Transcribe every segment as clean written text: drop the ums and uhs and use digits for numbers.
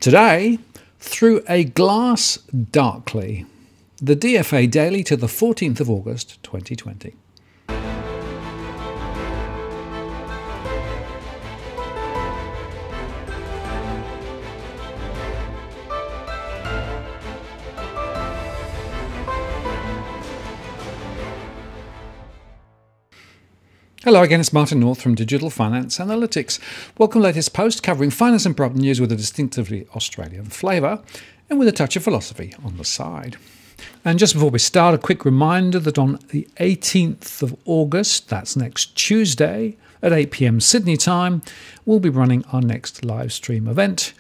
Today, Through a Glass Darkly, the DFA Daily to the 14th of August 2020. Hello again, it's Martin North from Digital Finance Analytics. Welcome to the latest post covering finance and property news with a distinctively Australian flavour and with a touch of philosophy on the side. And just before we start, a quick reminder that on the 18th of August, that's next Tuesday at 8 p.m. Sydney time, we'll be running our next live stream event,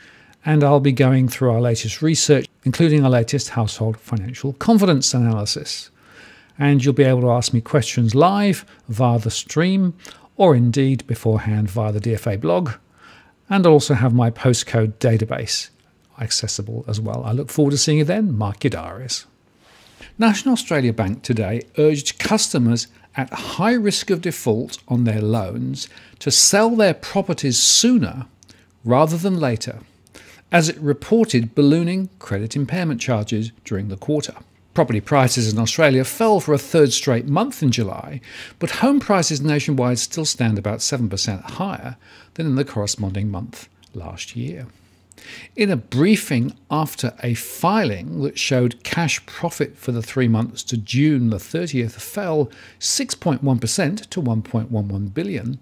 and I'll be going through our latest research, including our latest household financial confidence analysis. And you'll be able to ask me questions live via the stream or indeed beforehand via the DFA blog. And I'll also have my postcode database accessible as well. I look forward to seeing you then. Mark your diaries. National Australia Bank today urged customers at high risk of default on their loans to sell their properties sooner rather than later, as it reported ballooning credit impairment charges during the quarter. Property prices in Australia fell for a third straight month in July, but home prices nationwide still stand about 7% higher than in the corresponding month last year. In a briefing after a filing that showed cash profit for the 3 months to June the 30th fell 6.1% to $1.11 billion,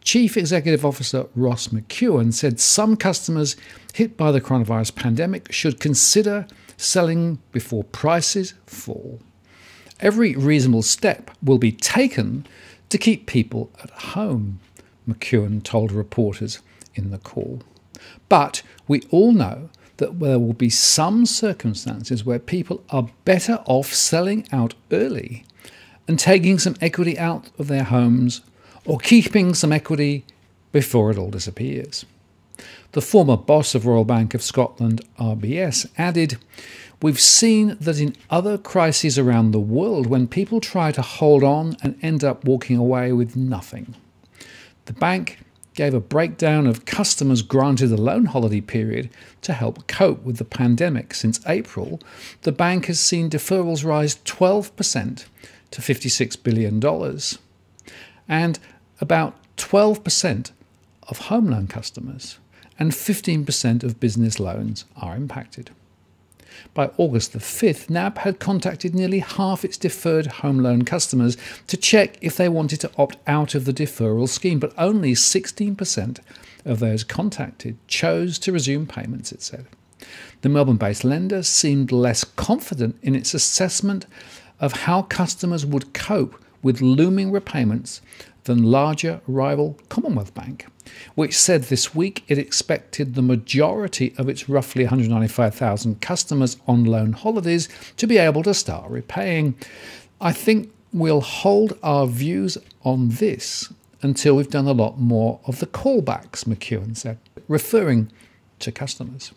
Chief Executive Officer Ross McEwen said some customers hit by the coronavirus pandemic should consider selling before prices fall. Every reasonable step will be taken to keep people at home, McEwen told reporters in the call. But we all know that there will be some circumstances where people are better off selling out early and taking some equity out of their homes or keeping some equity before it all disappears. The former boss of Royal Bank of Scotland, RBS, added, "We've seen that in other crises around the world when people try to hold on and end up walking away with nothing." The bank gave a breakdown of customers granted a loan holiday period to help cope with the pandemic. Since April, the bank has seen deferrals rise 12% to $56 billion. And about 12% of home loan customers and 15% of business loans are impacted. By August the 5th, NAB had contacted nearly half its deferred home loan customers to check if they wanted to opt out of the deferral scheme, but only 16% of those contacted chose to resume payments, it said. The Melbourne-based lender seemed less confident in its assessment of how customers would cope with looming repayments than larger rival Commonwealth Bank, which said this week it expected the majority of its roughly 195,000 customers on loan holidays to be able to start repaying. "I think we'll hold our views on this until we've done a lot more of the callbacks," McEwen said, referring to customers.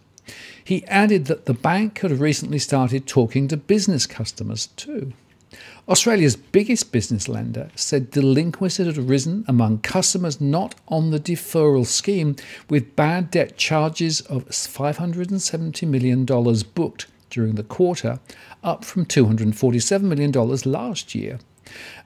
He added that the bank had recently started talking to business customers too. Australia's biggest business lender said delinquency had risen among customers not on the deferral scheme, with bad debt charges of $570 million booked during the quarter, up from $247 million last year.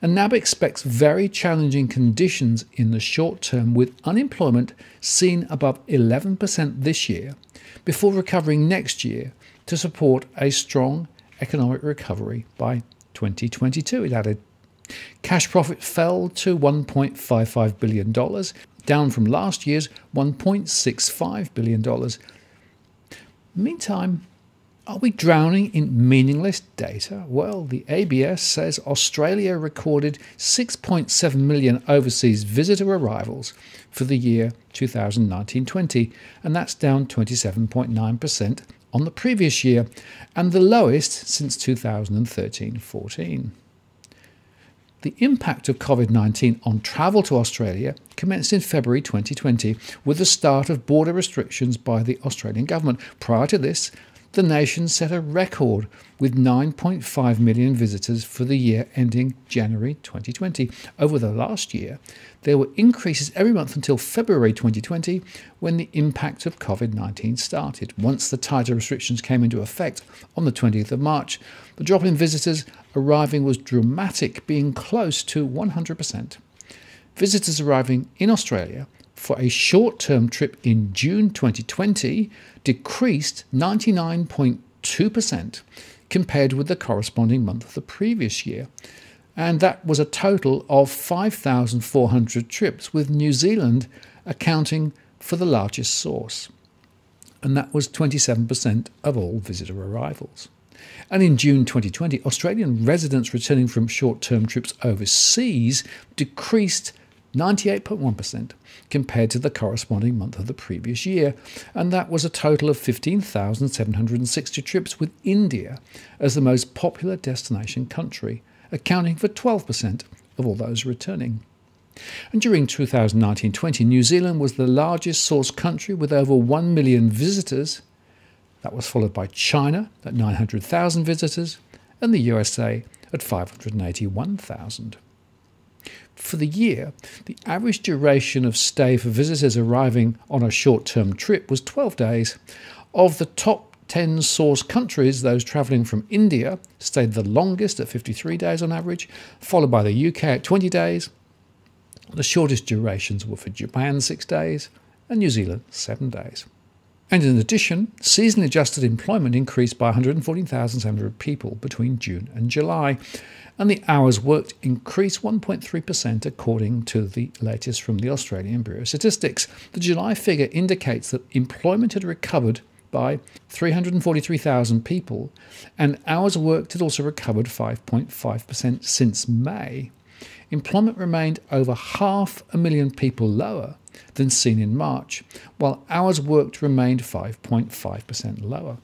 And NAB expects very challenging conditions in the short term, with unemployment seen above 11% this year, before recovering next year to support a strong economic recovery by 2022, it added. Cash profit fell to $1.55 billion, down from last year's $1.65 billion. Meantime, are we drowning in meaningless data? Well, the ABS says Australia recorded 6.7 million overseas visitor arrivals for the year 2019-20, and that's down 27.9% on the previous year, and the lowest since 2013-14. The impact of COVID-19 on travel to Australia commenced in February 2020 with the start of border restrictions by the Australian government. Prior to this, the nation set a record with 9.5 million visitors for the year ending January 2020. Over the last year, there were increases every month until February 2020, when the impact of COVID-19 started. Once the tighter restrictions came into effect on the 20th of March, the drop in visitors arriving was dramatic, being close to 100%. Visitors arriving in Australia for a short-term trip in June 2020 decreased 99.2% compared with the corresponding month of the previous year. And that was a total of 5,400 trips, with New Zealand accounting for the largest source. And that was 27% of all visitor arrivals. And in June 2020, Australian residents returning from short-term trips overseas decreased 98.1% compared to the corresponding month of the previous year, and that was a total of 15,760 trips, with India as the most popular destination country, accounting for 12% of all those returning. And during 2019-20, New Zealand was the largest source country with over 1 million visitors. That was followed by China at 900,000 visitors and the USA at 581,000. For the year, the average duration of stay for visitors arriving on a short-term trip was 12 days. Of the top 10 source countries, those travelling from India stayed the longest at 53 days on average, followed by the UK at 20 days. The shortest durations were for Japan, 6 days, and New Zealand, 7 days. And in addition, seasonally adjusted employment increased by 114,700 people between June and July, and the hours worked increased 1.3% according to the latest from the Australian Bureau of Statistics. The July figure indicates that employment had recovered by 343,000 people, and hours worked had also recovered 5.5% since May. Employment remained over 500,000 people lower than seen in March, while hours worked remained 5.5% lower.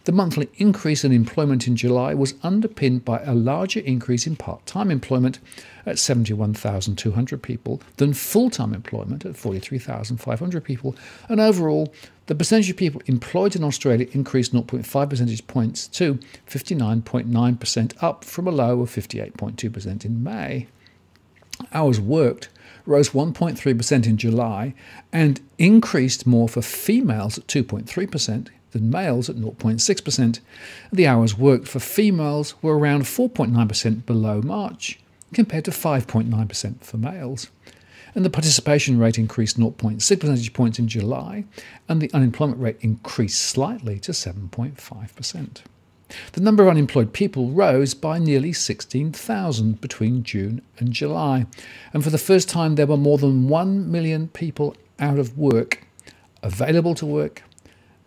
The monthly increase in employment in July was underpinned by a larger increase in part-time employment at 71,200 people than full-time employment at 43,500 people, and overall, the percentage of people employed in Australia increased 0.5 percentage points to 59.9%, up from a low of 58.2% in May. Hours worked rose 1.3% in July and increased more for females at 2.3% than males at 0.6%. The hours worked for females were around 4.9% below March, compared to 5.9% for males. And the participation rate increased 0.6 percentage points in July, and the unemployment rate increased slightly to 7.5%. The number of unemployed people rose by nearly 16,000 between June and July, and for the first time there were more than 1 million people out of work, available to work,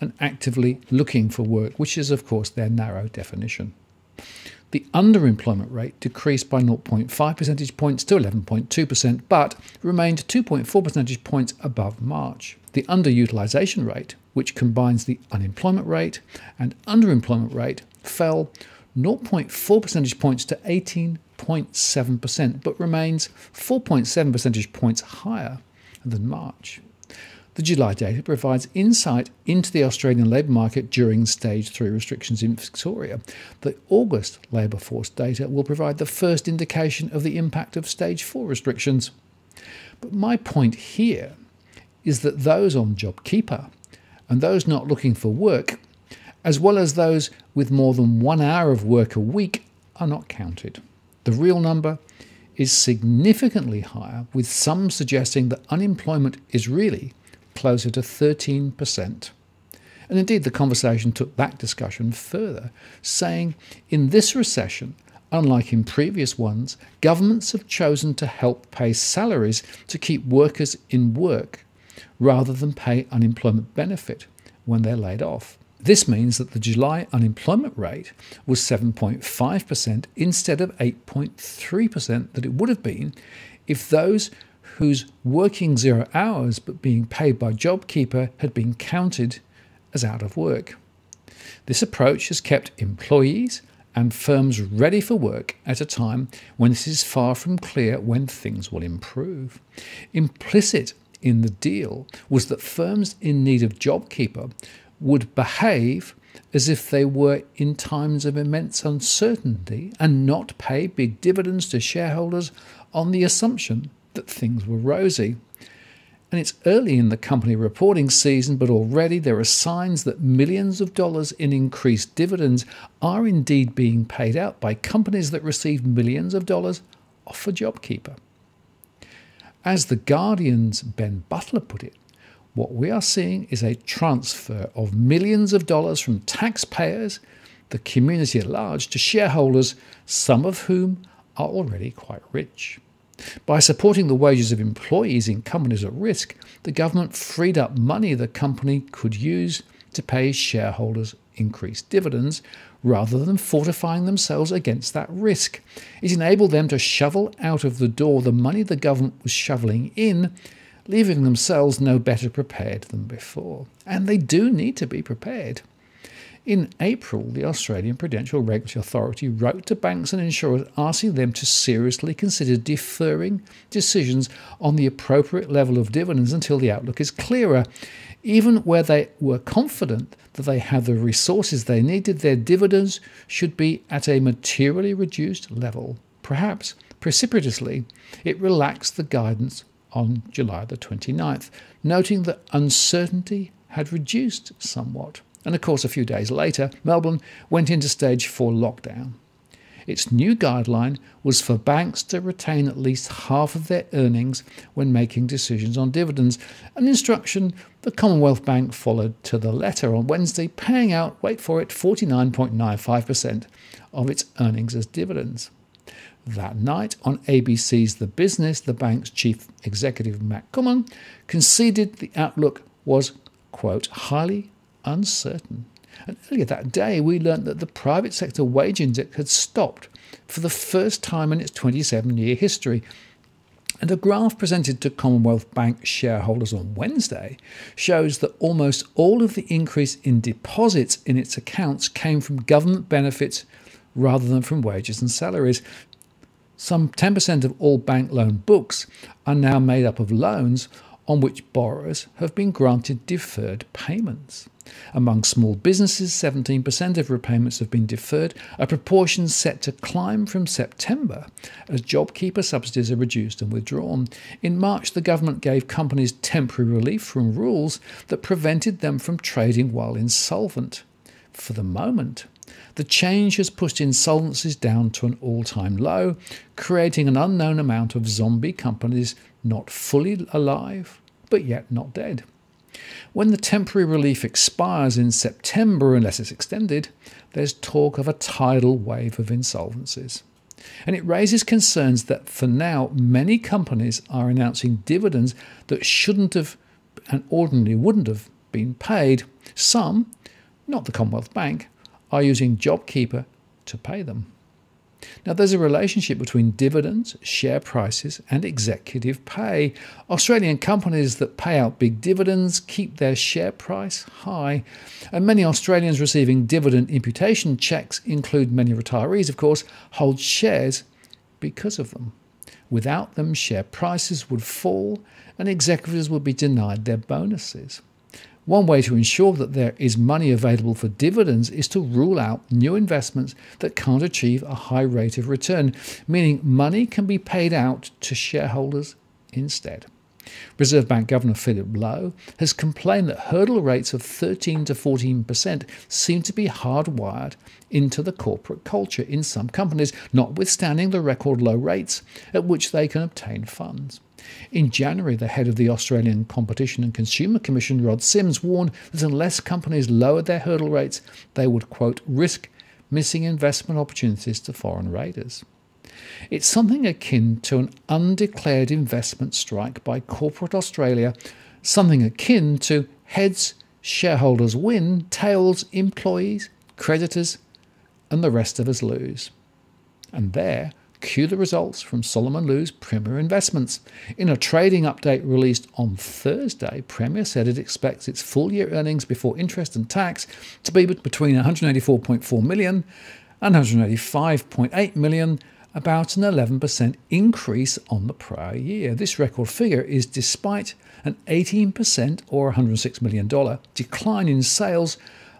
and actively looking for work, which is of course their narrow definition. The underemployment rate decreased by 0.5 percentage points to 11.2%, but remained 2.4 percentage points above March. The underutilisation rate, which combines the unemployment rate and underemployment rate, fell 0.4 percentage points to 18.7%, but remains 4.7 percentage points higher than March. The July data provides insight into the Australian labour market during Stage 3 restrictions in Victoria. The August labour force data will provide the first indication of the impact of Stage 4 restrictions. But my point here is that those on JobKeeper and those not looking for work, as well as those with more than 1 hour of work a week, are not counted. The real number is significantly higher, with some suggesting that unemployment is really closer to 13%. And indeed, the conversation took that discussion further, saying, in this recession, unlike in previous ones, governments have chosen to help pay salaries to keep workers in work, rather than pay unemployment benefit when they're laid off. This means that the July unemployment rate was 7.5% instead of 8.3% that it would have been if those whose working 0 hours but being paid by JobKeeper had been counted as out of work. This approach has kept employees and firms ready for work at a time when it is far from clear when things will improve. Implicit in the deal was that firms in need of JobKeeper would behave as if they were in times of immense uncertainty and not pay big dividends to shareholders on the assumption that things were rosy. And it's early in the company reporting season, but already there are signs that millions of dollars in increased dividends are indeed being paid out by companies that received millions of dollars off a JobKeeper. As The Guardian's Ben Butler put it, what we are seeing is a transfer of millions of dollars from taxpayers, the community at large, to shareholders, some of whom are already quite rich. By supporting the wages of employees in companies at risk, the government freed up money the company could use to pay shareholders increased dividends rather than fortifying themselves against that risk. It enabled them to shovel out of the door the money the government was shoveling in, leaving themselves no better prepared than before. And they do need to be prepared. In April, the Australian Prudential Regulatory Authority wrote to banks and insurers asking them to seriously consider deferring decisions on the appropriate level of dividends until the outlook is clearer. Even where they were confident that they had the resources they needed, their dividends should be at a materially reduced level. Perhaps, precipitously, it relaxed the guidance on July the 29th, noting that uncertainty had reduced somewhat. And of course, a few days later, Melbourne went into stage 4 lockdown. Its new guideline was for banks to retain at least half of their earnings when making decisions on dividends, an instruction the Commonwealth Bank followed to the letter on Wednesday, paying out, wait for it, 49.95% of its earnings as dividends. That night, on ABC's The Business, the bank's chief executive, Matt Comyn, conceded the outlook was, quote, highly uncertain. And earlier that day, we learnt that the private sector wage index had stopped for the first time in its 27-year history. And a graph presented to Commonwealth Bank shareholders on Wednesday shows that almost all of the increase in deposits in its accounts came from government benefits rather than from wages and salaries. Some 10% of all bank loan books are now made up of loans on which borrowers have been granted deferred payments. Among small businesses, 17% of repayments have been deferred, a proportion set to climb from September as JobKeeper subsidies are reduced and withdrawn. In March, the government gave companies temporary relief from rules that prevented them from trading while insolvent. For the moment, the change has pushed insolvencies down to an all-time low, creating an unknown amount of zombie companies not fully alive, but yet not dead. When the temporary relief expires in September, unless it's extended, there's talk of a tidal wave of insolvencies. And it raises concerns that for now, many companies are announcing dividends that shouldn't have and ordinarily wouldn't have been paid. Some, not the Commonwealth Bank, are using JobKeeper to pay them. Now, there's a relationship between dividends, share prices, and executive pay. Australian companies that pay out big dividends keep their share price high, and many Australians receiving dividend imputation checks, include many retirees, of course, hold shares because of them. Without them, share prices would fall, and executives would be denied their bonuses. One way to ensure that there is money available for dividends is to rule out new investments that can't achieve a high rate of return, meaning money can be paid out to shareholders instead. Reserve Bank Governor Philip Lowe has complained that hurdle rates of 13 to 14% seem to be hardwired into the corporate culture in some companies, notwithstanding the record low rates at which they can obtain funds. In January, the head of the Australian Competition and Consumer Commission, Rod Sims, warned that unless companies lowered their hurdle rates, they would, quote, risk missing investment opportunities to foreign raiders. It's something akin to an undeclared investment strike by corporate Australia, something akin to heads, shareholders win, tails, employees, creditors, and the rest of us lose. And there, cue the results from Solomon Lew's Premier Investments. In a trading update released on Thursday, Premier said it expects its full-year earnings before interest and tax to be between $184.4 million and $185.8 million, about an 11% increase on the prior year. This record figure is despite an 18% or $106 million decline in sales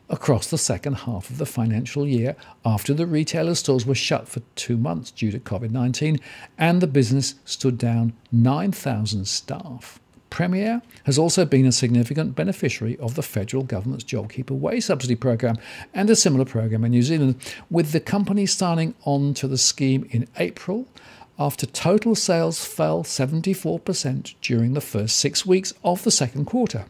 across the second half of the financial year after the retailer stores were shut for 2 months due to COVID-19 and the business stood down 9,000 staff. Premier has also been a significant beneficiary of the federal government's JobKeeper wage subsidy program and a similar program in New Zealand, with the company signing on to the scheme in April after total sales fell 74% during the first 6 weeks of the second quarter.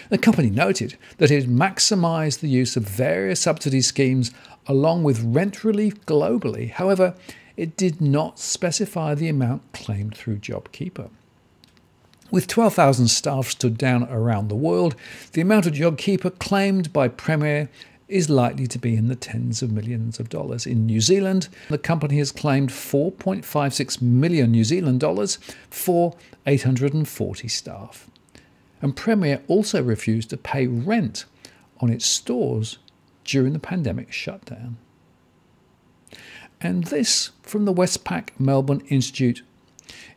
The company noted that it maximised the use of various subsidy schemes along with rent relief globally. However, it did not specify the amount claimed through JobKeeper. With 12,000 staff stood down around the world, the amount of JobKeeper claimed by Premier is likely to be in the tens of millions of dollars. In New Zealand, the company has claimed 4.56 million New Zealand dollars for 840 staff. And Premier also refused to pay rent on its stores during the pandemic shutdown. And this from the Westpac Melbourne Institute.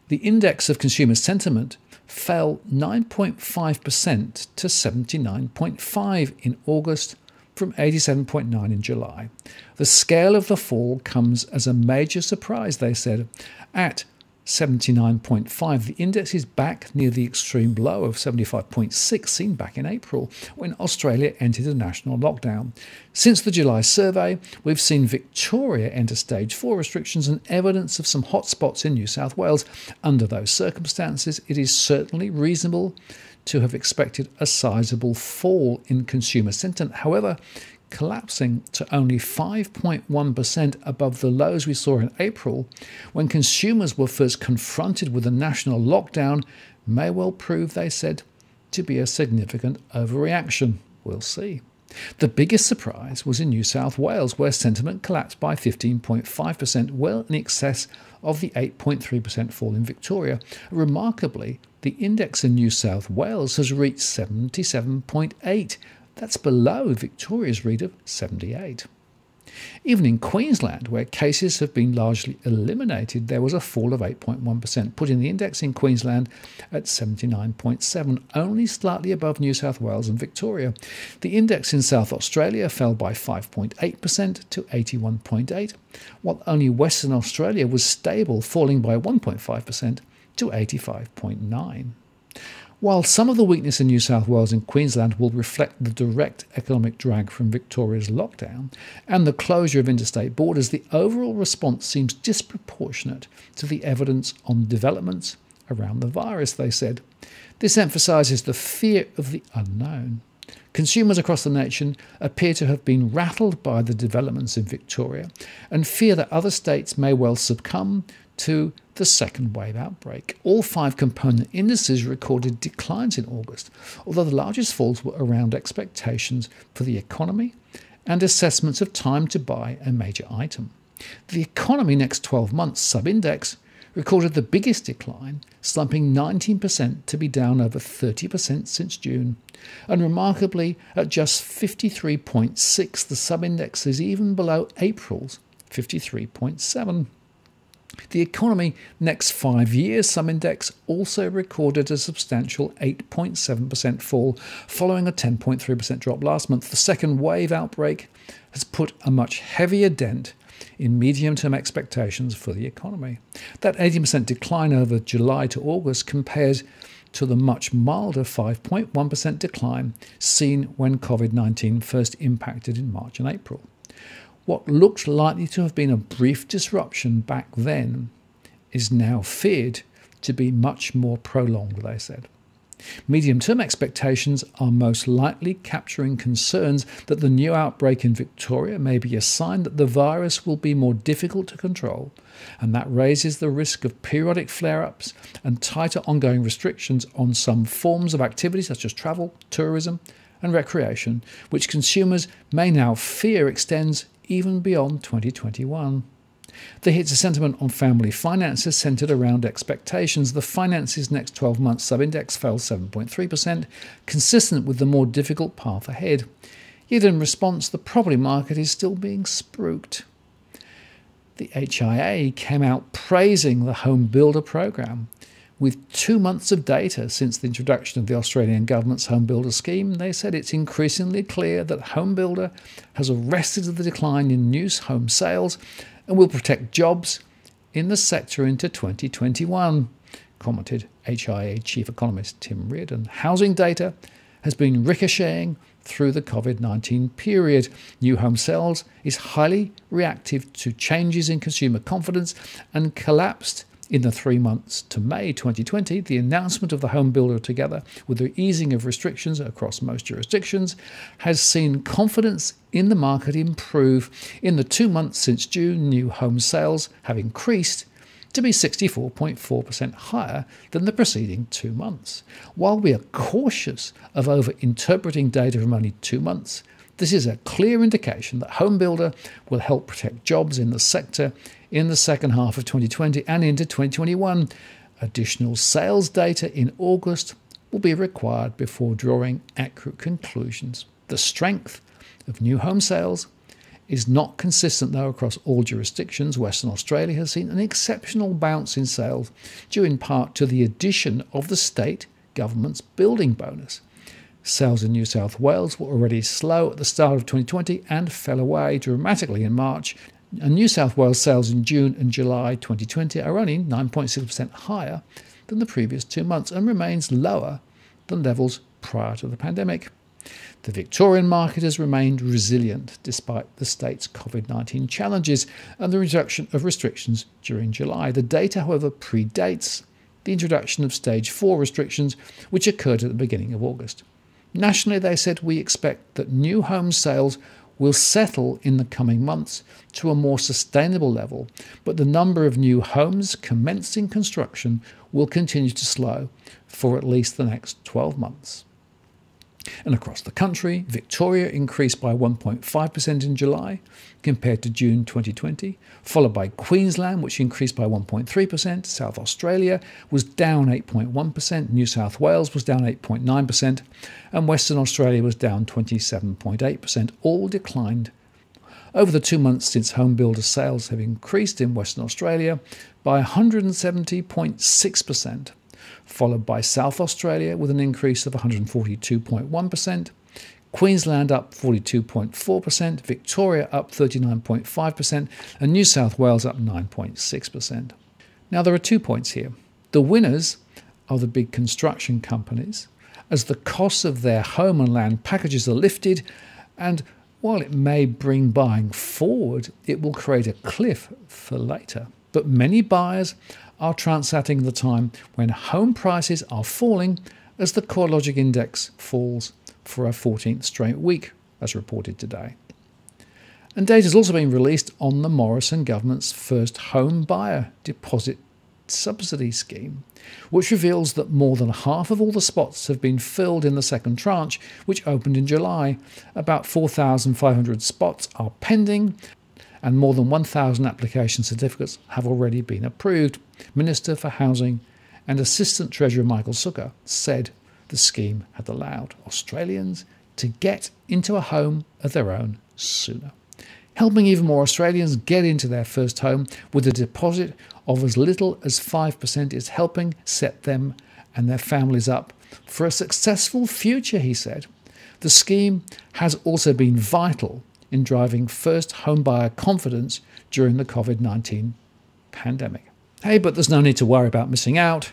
The index of consumer sentiment fell 9.5% to 79.5 in August from 87.9 in July. The scale of the fall comes as a major surprise, they said. At 79.5, the index is back near the extreme low of 75.6 seen back in April when Australia entered a national lockdown. Since the July survey, we've seen Victoria enter stage 4 restrictions and evidence of some hotspots in New South Wales. Under those circumstances, it is certainly reasonable to have expected a sizable fall in consumer sentiment. However, collapsing to only 5.1% above the lows we saw in April, when consumers were first confronted with a national lockdown, may well prove, they said, to be a significant overreaction. We'll see. The biggest surprise was in New South Wales, where sentiment collapsed by 15.5%, well in excess of the 8.3% fall in Victoria. Remarkably, the index in New South Wales has reached 77.8. That's below Victoria's read of 78. Even in Queensland, where cases have been largely eliminated, there was a fall of 8.1%, putting the index in Queensland at 79.7, only slightly above New South Wales and Victoria. The index in South Australia fell by 5.8% to 81.8, while only Western Australia was stable, falling by 1.5% to 85.9. While some of the weakness in New South Wales and Queensland will reflect the direct economic drag from Victoria's lockdown and the closure of interstate borders, the overall response seems disproportionate to the evidence on developments around the virus, they said. This emphasises the fear of the unknown. Consumers across the nation appear to have been rattled by the developments in Victoria and fear that other states may well succumb to the second wave outbreak. All 5 component indices recorded declines in August, although the largest falls were around expectations for the economy and assessments of time to buy a major item. The economy next 12 months sub-index recorded the biggest decline, slumping 19% to be down over 30% since June. And remarkably, at just 53.6, the sub-index is even below April's 53.7. The economy next 5 years sub-index also recorded a substantial 8.7% fall, following a 10.3% drop last month. The second wave outbreak has put a much heavier dent in medium-term expectations for the economy. That 18% decline over July to August compares to the much milder 5.1% decline seen when COVID-19 first impacted in March and April. What looked likely to have been a brief disruption back then is now feared to be much more prolonged, they said. Medium-term expectations are most likely capturing concerns that the new outbreak in Victoria may be a sign that the virus will be more difficult to control, and that raises the risk of periodic flare-ups and tighter ongoing restrictions on some forms of activity such as travel, tourism, and recreation, which consumers may now fear extends even beyond 2021. The hit to sentiment on family finances centred around expectations. The finances next 12 months sub-index fell 7.3%, consistent with the more difficult path ahead. Yet in response, the property market is still being spooked. The HIA came out praising the home builder program, With 2 months of data since the introduction of the Australian government's home builder scheme, they said it's increasingly clear that home builder has arrested the decline in new home sales and will protect jobs in the sector into 2021, commented HIA Chief Economist Tim Reardon. Housing data has been ricocheting through the COVID-19 period. New home sales is highly reactive to changes in consumer confidence and collapsed in the 3 months to May 2020. The announcement of the home builder, together with the easing of restrictions across most jurisdictions, has seen confidence in the market improve. In the 2 months since June, new home sales have increased to be 64.4% higher than the preceding 2 months. While we are cautious of over-interpreting data from only 2 months, this is a clear indication that home builder will help protect jobs in the sector in the second half of 2020 and into 2021. Additional sales data in August will be required before drawing accurate conclusions. The strength of new home sales is not consistent, though, across all jurisdictions. Western Australia has seen an exceptional bounce in sales, due in part to the addition of the state government's building bonus. Sales in New South Wales were already slow at the start of 2020 and fell away dramatically in March. And New South Wales sales in June and July 2020 are only 9.6% higher than the previous 2 months and remains lower than levels prior to the pandemic. The Victorian market has remained resilient despite the state's COVID-19 challenges and the reduction of restrictions during July. The data, however, predates the introduction of Stage 4 restrictions, which occurred at the beginning of August. Nationally, they said, we expect that new home sales will settle in the coming months to a more sustainable level, but the number of new homes commencing construction will continue to slow for at least the next 12 months. And across the country, Victoria increased by 1.5% in July compared to June 2020, followed by Queensland, which increased by 1.3%. South Australia was down 8.1%, New South Wales was down 8.9%, and Western Australia was down 27.8%. All declined over the 2 months since home builder sales have increased in Western Australia by 170.6%. Followed by South Australia with an increase of 142.1%, Queensland up 42.4%, Victoria up 39.5%, and New South Wales up 9.6%. Now, there are 2 points here. The winners are the big construction companies, as the costs of their home and land packages are lifted, and while it may bring buying forward, it will create a cliff for later. But many buyers are transacting the time when home prices are falling as the CoreLogic Index falls for a 14th straight week, as reported today. And data has also been released on the Morrison government's first home buyer deposit subsidy scheme, which reveals that more than half of all the spots have been filled in the second tranche, which opened in July. About 4,500 spots are pending, and more than 1,000 application certificates have already been approved. Minister for Housing and Assistant Treasurer Michael Sukkar said the scheme had allowed Australians to get into a home of their own sooner. Helping even more Australians get into their first home with a deposit of as little as 5% is helping set them and their families up for a successful future, he said. The scheme has also been vital in driving first homebuyer confidence during the COVID-19 pandemic. Hey, but there's no need to worry about missing out,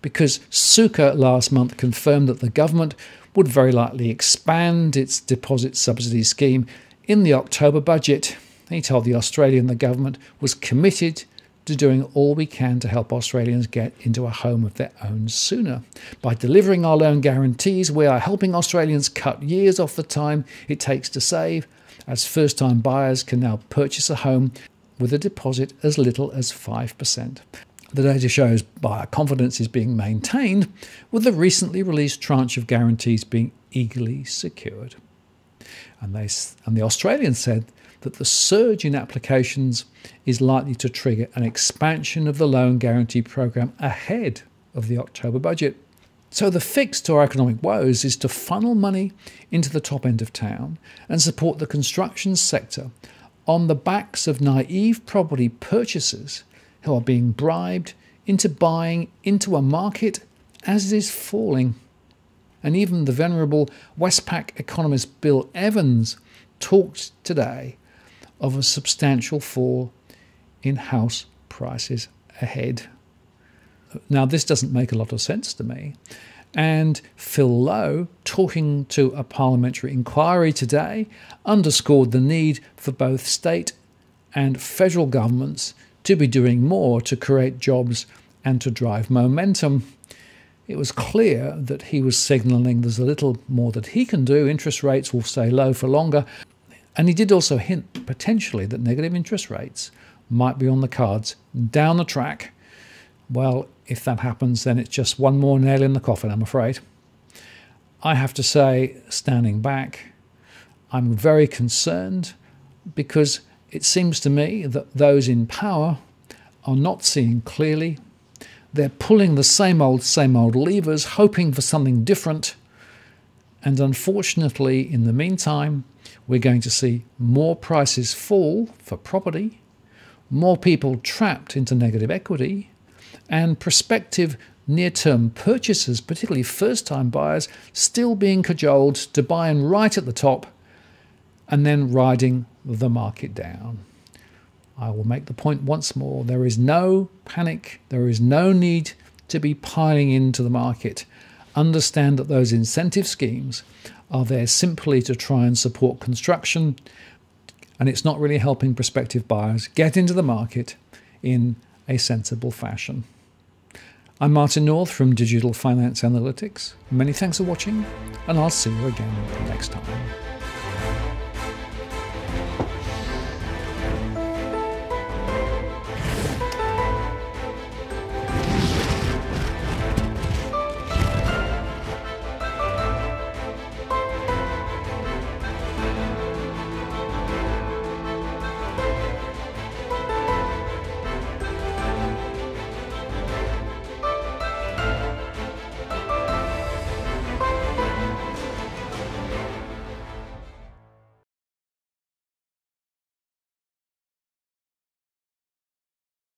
because Sukkar last month confirmed that the government would very likely expand its deposit subsidy scheme in the October budget. He told the Australian the government was committed to doing all we can to help Australians get into a home of their own sooner. By delivering our loan guarantees, we are helping Australians cut years off the time it takes to save, as first-time buyers can now purchase a home with a deposit as little as 5%. The data shows buyer confidence is being maintained, with the recently released tranche of guarantees being eagerly secured. And the Australians said that the surge in applications is likely to trigger an expansion of the loan guarantee program ahead of the October budget. So the fix to our economic woes is to funnel money into the top end of town and support the construction sector on the backs of naive property purchasers who are being bribed into buying into a market as it is falling. And even the venerable Westpac economist Bill Evans talked today of a substantial fall in house prices ahead. Now, this doesn't make a lot of sense to me. And Phil Lowe, talking to a parliamentary inquiry today, underscored the need for both state and federal governments to be doing more to create jobs and to drive momentum. It was clear that he was signalling there's a little more that he can do. Interest rates will stay low for longer. And he did also hint potentially that negative interest rates might be on the cards down the track. Well, if that happens, then it's just one more nail in the coffin, I'm afraid. I have to say, standing back, I'm very concerned because it seems to me that those in power are not seeing clearly. They're pulling the same old levers, hoping for something different. And unfortunately, in the meantime, we're going to see more prices fall for property, more people trapped into negative equity, and prospective near-term purchasers, particularly first-time buyers, still being cajoled to buy in right at the top and then riding the market down. I will make the point once more. There is no panic. There is no need to be piling into the market. Understand that those incentive schemes are there simply to try and support construction, and it's not really helping prospective buyers get into the market in a sensible fashion. I'm Martin North from Digital Finance Analytics. Many thanks for watching, and I'll see you again next time.